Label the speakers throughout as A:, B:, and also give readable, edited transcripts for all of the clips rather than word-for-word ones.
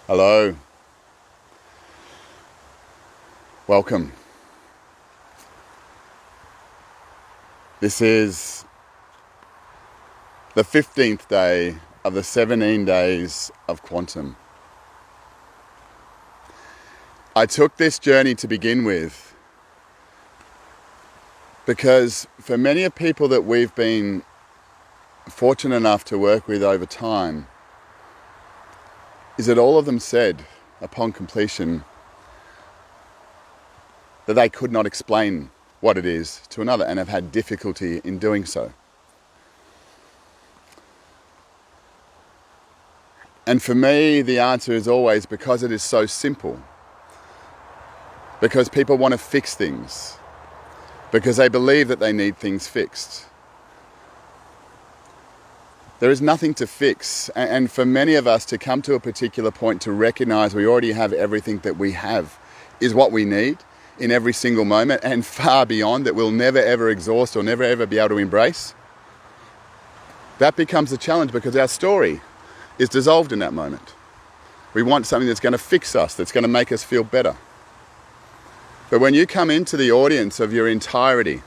A: Hello. Welcome. This is the 15th day of the 17 days of quantum. I took this journey to begin with because for many of people that we've been fortunate enough to work with over time, is that all of them said upon completion that they could not explain what it is to another and have had difficulty in doing so. And for me, the answer is always because it is so simple. Because people want to fix things. Because they believe that they need things fixed. There is nothing to fix. And for many of us to come to a particular point to recognize we already have everything that we have is what we need in every single moment and far beyond, that we'll never ever exhaust or never ever be able to embrace. That becomes a challenge because our story is dissolved in that moment. We want something that's going to fix us, that's going to make us feel better. But when you come into the audience of your entirety,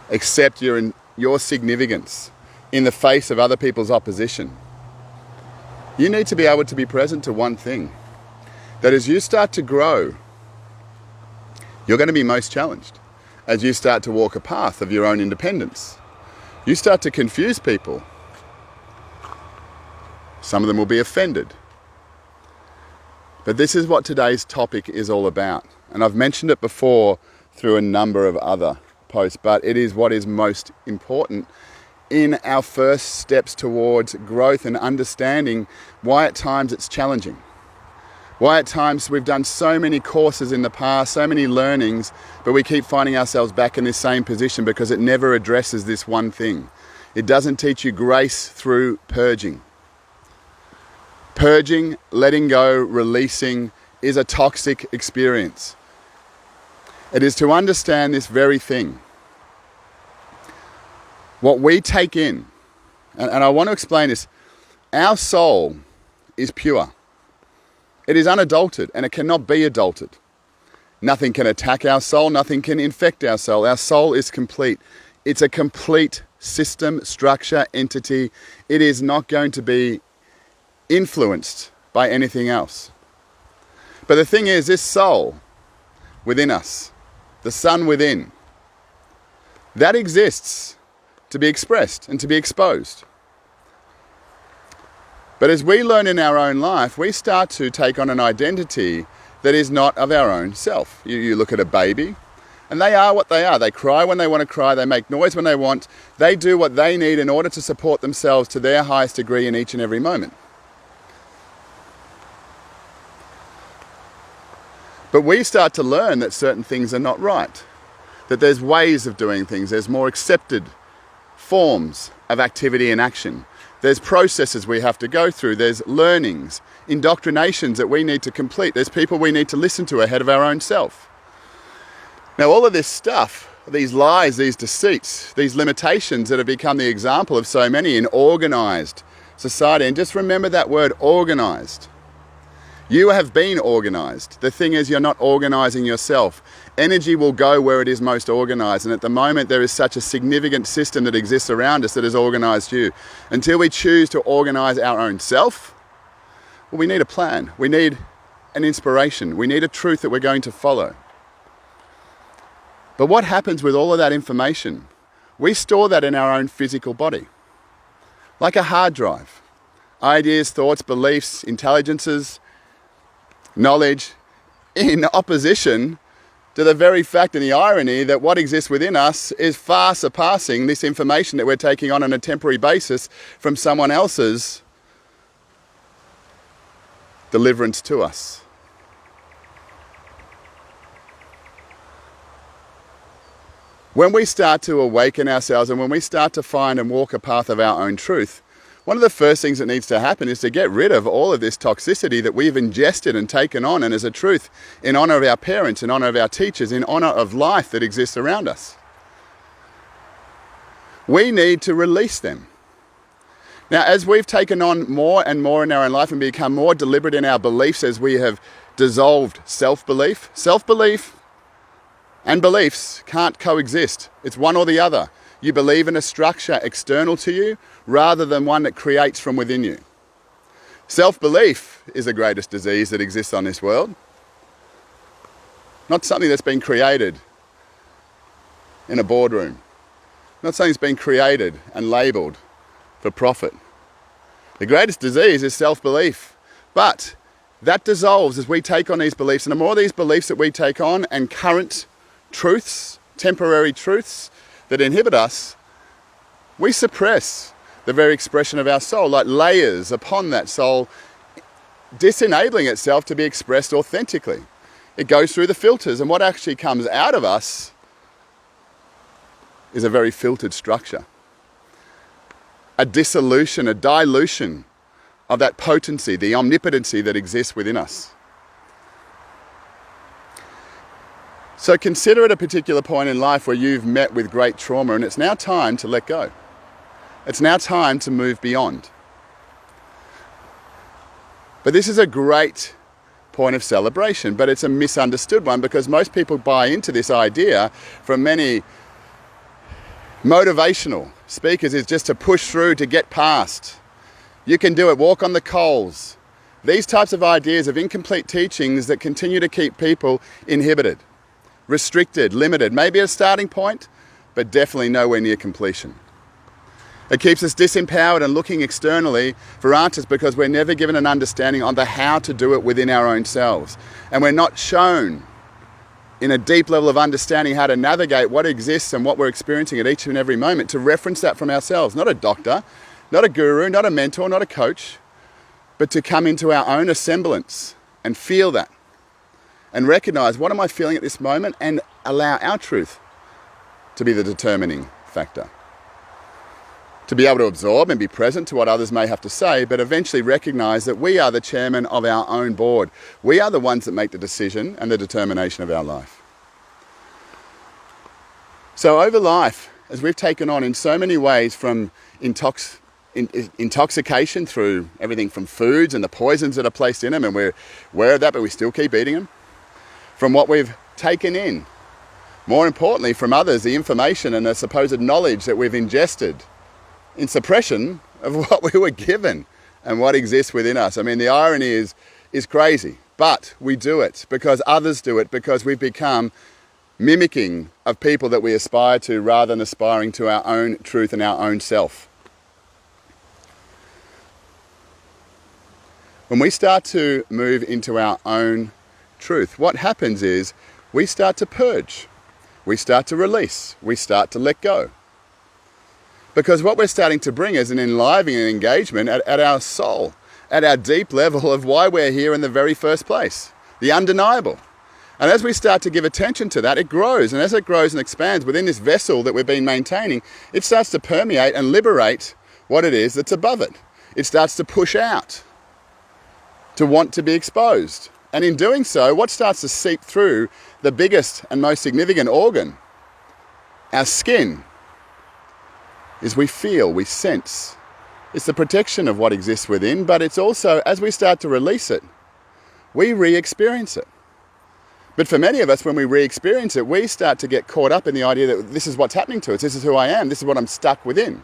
A: accept your significance in the face of other people's opposition, you need to be able to be present to one thing. That as you start to grow, you're going to be most challenged. As you start to walk a path of your own independence, you start to confuse people. Some of them will be offended. But this is what today's topic is all about. And I've mentioned it before through a number of other posts, but it is what is most important in our first steps towards growth and understanding why at times it's challenging. Why at times we've done so many courses in the past, so many learnings, but we keep finding ourselves back in this same position because it never addresses this one thing. It doesn't teach you grace through purging. Purging, letting go, releasing is a toxic experience. It is to understand this very thing. What we take in, and I want to explain this, our soul is pure. It is unadulterated and it cannot be adulterated. Nothing can attack our soul, nothing can infect our soul. Our soul is complete. It's a complete system, structure, entity. It is not going to be influenced by anything else. But the thing is, this soul within us, the sun within, that exists to be expressed and to be exposed. But as we learn in our own life, we start to take on an identity that is not of our own self. You look at a baby, and they are what they are. They cry when they want to cry. They make noise when they want. They do what they need in order to support themselves to their highest degree in each and every moment. But we start to learn that certain things are not right. That there's ways of doing things. There's more accepted forms of activity and action. There's processes we have to go through. There's learnings, indoctrinations that we need to complete. There's people we need to listen to ahead of our own self. Now, all of this stuff, these lies, these deceits, these limitations that have become the example of so many in organized society. And just remember that word, organized. You have been organized. The thing is, you're not organizing yourself. Energy will go where it is most organized. And at the moment, there is such a significant system that exists around us that has organized you. Until we choose to organize our own self, well, we need a plan. We need an inspiration. We need a truth that we're going to follow. But what happens with all of that information? We store that in our own physical body, like a hard drive. Ideas, thoughts, beliefs, intelligences, knowledge, in opposition to the very fact and the irony that what exists within us is far surpassing this information that we're taking on a temporary basis from someone else's deliverance to us. When we start to awaken ourselves and when we start to find and walk a path of our own truth, one of the first things that needs to happen is to get rid of all of this toxicity that we've ingested and taken on and as a truth in honor of our parents, in honor of our teachers, in honor of life that exists around us. We need to release them. Now, as we've taken on more and more in our own life and become more deliberate in our beliefs, as we have dissolved self-belief and beliefs can't coexist. It's one or the other. You believe in a structure external to you rather than one that creates from within you. Self-belief is the greatest disease that exists on this world. Not something that's been created in a boardroom. Not something that's been created and labelled for profit. The greatest disease is self-belief. But that dissolves as we take on these beliefs. And the more these beliefs that we take on and current truths, temporary truths that inhibit us, we suppress the very expression of our soul, like layers upon that soul, disenabling itself to be expressed authentically. It goes through the filters, and what actually comes out of us is a very filtered structure. A dissolution, a dilution of that potency, the omnipotency that exists within us. So consider at a particular point in life where you've met with great trauma and it's now time to let go. It's now time to move beyond. But this is a great point of celebration, but it's a misunderstood one because most people buy into this idea from many motivational speakers is just to push through, to get past. You can do it, walk on the coals. These types of ideas of incomplete teachings that continue to keep people inhibited, restricted, limited, maybe at a starting point, but definitely nowhere near completion. It keeps us disempowered and looking externally for answers because we're never given an understanding on the how to do it within our own selves. And we're not shown in a deep level of understanding how to navigate what exists and what we're experiencing at each and every moment, to reference that from ourselves. Not a doctor, not a guru, not a mentor, not a coach, but to come into our own assemblance and feel that and recognize what am I feeling at this moment and allow our truth to be the determining factor. To be able to absorb and be present to what others may have to say, but eventually recognize that we are the chairman of our own board. We are the ones that make the decision and the determination of our life. So over life, as we've taken on in so many ways from intoxication through everything from foods and the poisons that are placed in them, and we're aware of that, but we still keep eating them. From what we've taken in, more importantly from others, the information and the supposed knowledge that we've ingested, in suppression of what we were given and what exists within us. I mean, the irony is crazy, but we do it because others do it, because we've become mimicking of people that we aspire to rather than aspiring to our own truth and our own self. When we start to move into our own truth, what happens is we start to purge, we start to release, we start to let go. Because what we're starting to bring is an enlivening engagement at our soul, at our deep level of why we're here in the very first place, the undeniable. And as we start to give attention to that, it grows. And as it grows and expands within this vessel that we've been maintaining, it starts to permeate and liberate what it is that's above it. It starts to push out, to want to be exposed. And in doing so, what starts to seep through the biggest and most significant organ, our skin, is we feel, we sense. It's the protection of what exists within, but it's also, as we start to release it, we re-experience it. But for many of us, when we re-experience it, we start to get caught up in the idea that this is what's happening to us, this is who I am, this is what I'm stuck within.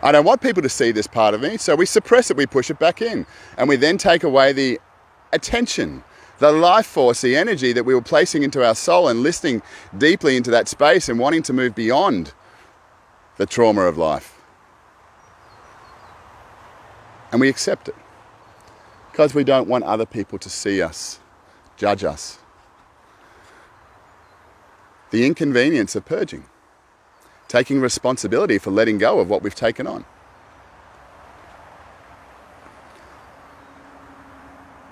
A: I don't want people to see this part of me, so we suppress it, we push it back in, and we then take away the attention, the life force, the energy that we were placing into our soul and listening deeply into that space and wanting to move beyond the trauma of life. And we accept it because we don't want other people to see us, judge us. The inconvenience of purging, taking responsibility for letting go of what we've taken on.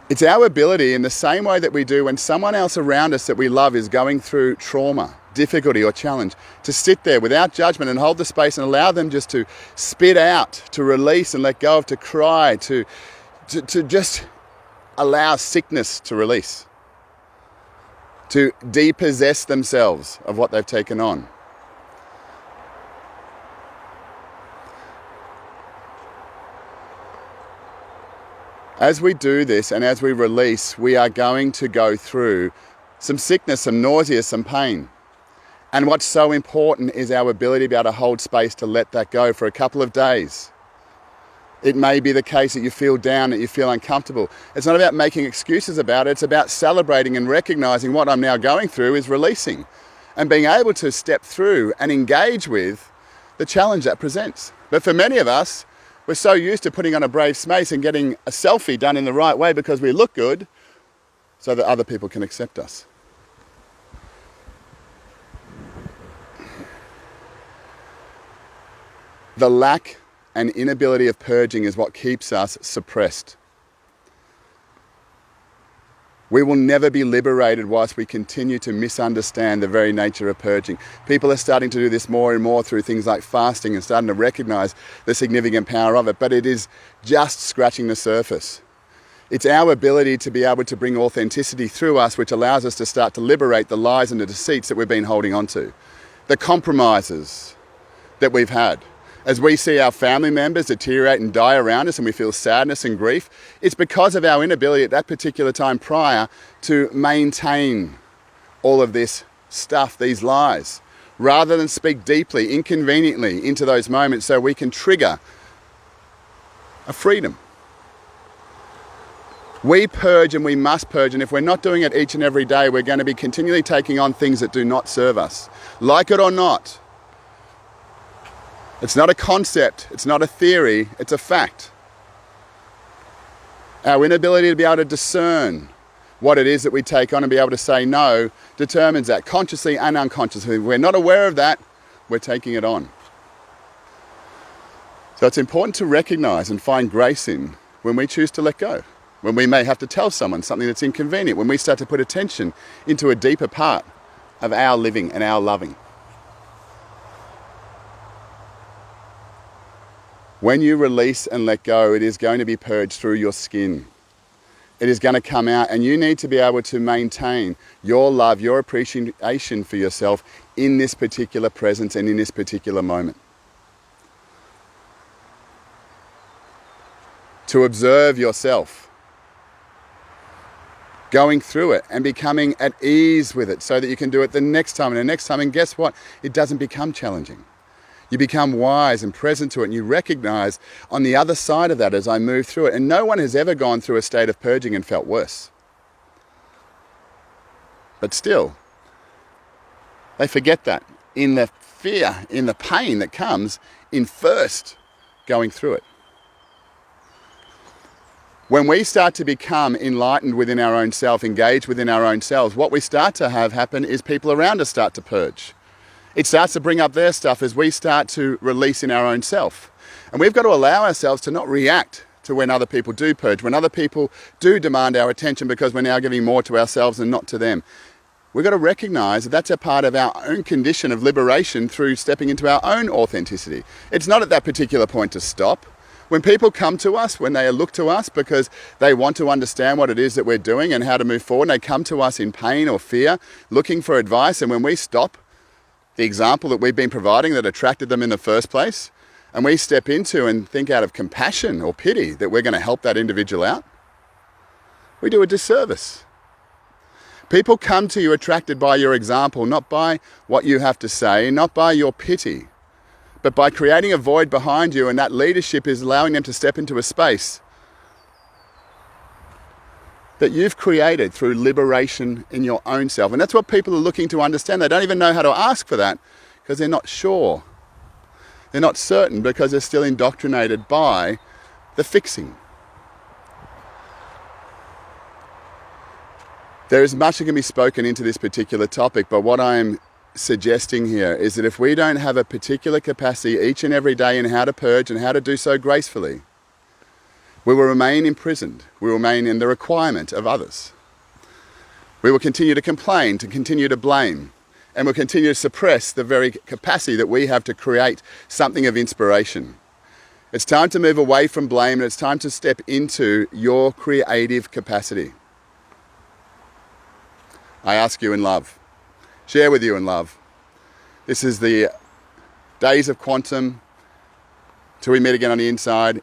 A: It's our ability, in the same way that we do when someone else around us that we love is going through trauma, difficulty or challenge, to sit there without judgment and hold the space and allow them just to spit out, to release and let go of, to cry, to just allow sickness to release, to depossess themselves of what they've taken on. As we do this and as we release, we are going to go through some sickness, some nausea, some pain. And what's so important is our ability to be able to hold space to let that go for a couple of days. It may be the case that you feel down, that you feel uncomfortable. It's not about making excuses about it. It's about celebrating and recognizing what I'm now going through is releasing and being able to step through and engage with the challenge that presents. But for many of us, we're so used to putting on a brave face and getting a selfie done in the right way because we look good so that other people can accept us. The lack and inability of purging is what keeps us suppressed. We will never be liberated whilst we continue to misunderstand the very nature of purging. People are starting to do this more and more through things like fasting and starting to recognize the significant power of it, but it is just scratching the surface. It's our ability to be able to bring authenticity through us which allows us to start to liberate the lies and the deceits that we've been holding on to, the compromises that we've had. As we see our family members deteriorate and die around us and we feel sadness and grief, it's because of our inability at that particular time prior to maintain all of this stuff, these lies, rather than speak deeply, inconveniently into those moments so we can trigger a freedom. We purge and we must purge, and if we're not doing it each and every day, we're going to be continually taking on things that do not serve us, like it or not. It's not a concept, it's not a theory, it's a fact. Our inability to be able to discern what it is that we take on and be able to say no determines that, consciously and unconsciously. If we're not aware of that, we're taking it on. So it's important to recognize and find grace in when we choose to let go, when we may have to tell someone something that's inconvenient, when we start to put attention into a deeper part of our living and our loving. When you release and let go, it is going to be purged through your skin. It is going to come out, and you need to be able to maintain your love, your appreciation for yourself in this particular presence and in this particular moment. To observe yourself, going through it and becoming at ease with it so that you can do it the next time and the next time, and guess what? It doesn't become challenging. You become wise and present to it, and you recognize on the other side of that as I move through it. And no one has ever gone through a state of purging and felt worse. But still, they forget that in the fear, in the pain that comes in first going through it. When we start to become enlightened within our own self, engaged within our own selves, what we start to have happen is people around us start to purge. It starts to bring up their stuff as we start to release in our own self. And we've got to allow ourselves to not react to when other people do purge, when other people do demand our attention because we're now giving more to ourselves and not to them. We've got to recognize that that's a part of our own condition of liberation through stepping into our own authenticity. It's not at that particular point to stop. When people come to us, when they look to us because they want to understand what it is that we're doing and how to move forward, and they come to us in pain or fear, looking for advice, and when we stop the example that we've been providing that attracted them in the first place, and we step into and think out of compassion or pity that we're going to help that individual out, we do a disservice. People come to you attracted by your example, not by what you have to say, not by your pity, but by creating a void behind you, and that leadership is allowing them to step into a space that you've created through liberation in your own self. And that's what people are looking to understand. They don't even know how to ask for that because they're not sure. They're not certain because they're still indoctrinated by the fixing. There is much that can be spoken into this particular topic, but what I'm suggesting here is that if we don't have a particular capacity each and every day in how to purge and how to do so gracefully, we will remain imprisoned. We will remain in the requirement of others. We will continue to complain, to continue to blame, and we'll continue to suppress the very capacity that we have to create something of inspiration. It's time to move away from blame, and it's time to step into your creative capacity. I ask you in love, share with you in love. This is the days of quantum. Till we meet again on the inside,